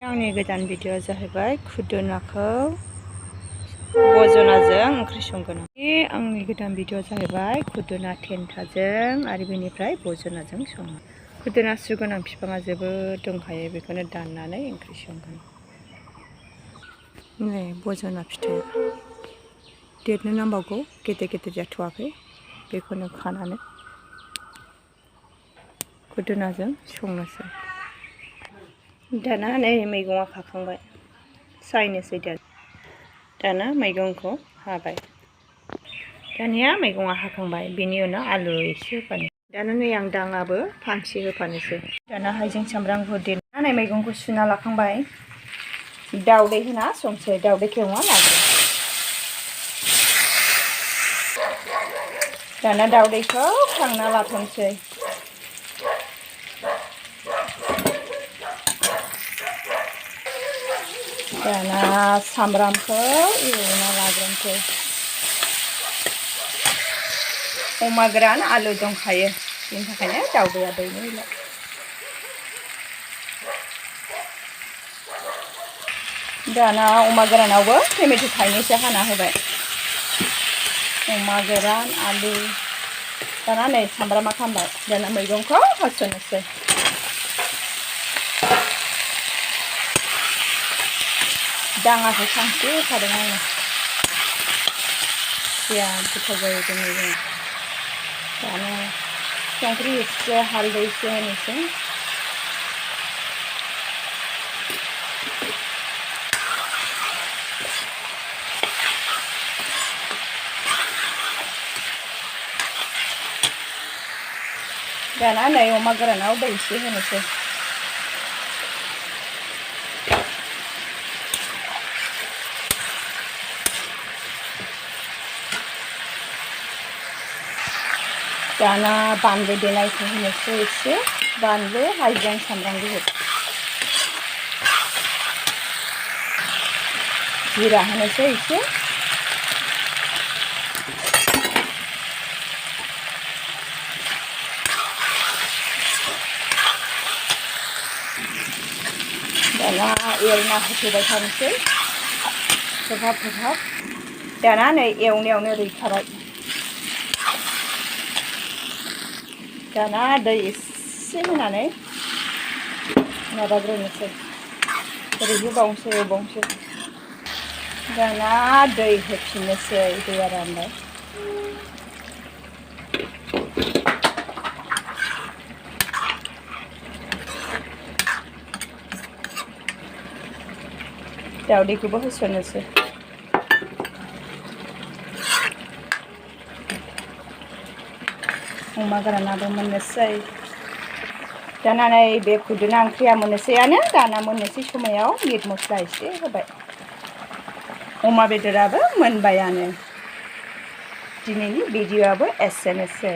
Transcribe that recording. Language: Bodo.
आंनि गोदान भिडिअ जाहैबाय खुदुनाखौ बजनाजों ओंख्रि संगोन। आंनि गोदान भिडिअ जाहैबाय खुदुना थेन्थाजों आरो बेनिफ्राय बजनाजों संगोन। खुदुना सु गोनां बिफाङा जोबोद दंखायो, बेखौनो दाननानै ओंख्रि संगोन। नै बजना फिथाइया देरनो नांबावगौ, गेदेर गेदेर जाथ'वाखै। बेखौनो खानानै खुदुनाजों संनोसै। दाना नै मैगङा खाखांबाय, सायनोसै दाना मैगंखौ हाबाय। दानिया मैगङा हाखांबाय, बेनि उनाव आलु एसे होफानो। दाना नै आं दाङाबो फांसे होफानोसै। दाना हाइजें सामब्रामखौ देनानै मैगंखौ सुना लाखांबाय। दाउदै होना संसै, दाउदैखौ एवना लाग्रो। दाना दाउदैखौ खांना लाथ'नोसै। दाना सामब्रामखौ एवना लाग्रोनोसै। अमा गोरान आलु दंखायो, बेनि थाखायनो दाउदैया दैनो होला। दाना अमा गोरानावबो टमेट' थाइनैसो हाना होबाय। अमा गोरान आलु। दाना नै सामब्रामा खामबाय, दाना मैगंखौ होसननोसै। दाङाखौ सानसे होखादों आङो, बिराद गोथाव जायो बे मैगङा। दाना संख्रि एसे हालदै एसे होनोसै। दाना नै अमा गोरानाव दै एसे होनोसै। दाना बानलु देनायखौ होनोसै एसे, बानलु हाइजें सामब्राम गुफुर। जिरा होनोसै एसे। दाना एरना होफैबाय थानोसै, खोबहाब खोबहाब। दाना नै एवनायावनो रुइखाबाय। दाना दै एसे होनानै माबाग्रोनोसै, रुइहोबावनोसै, एवबावनोसै। दाना दै होफिननोसै, दैया रानबाय। दाउदैखौबो होसननोसै। अमा गोरानाबो मोननोसै। दाना नै बे खुदुना ओंख्रिया मोननोसैयानो। दाना मोननोसै समायाव मिट मस्ला एसे होबाय। अमा बेदराबो मोनबायानो। दिनैनि भिडिअ'आबो एसेनोसै।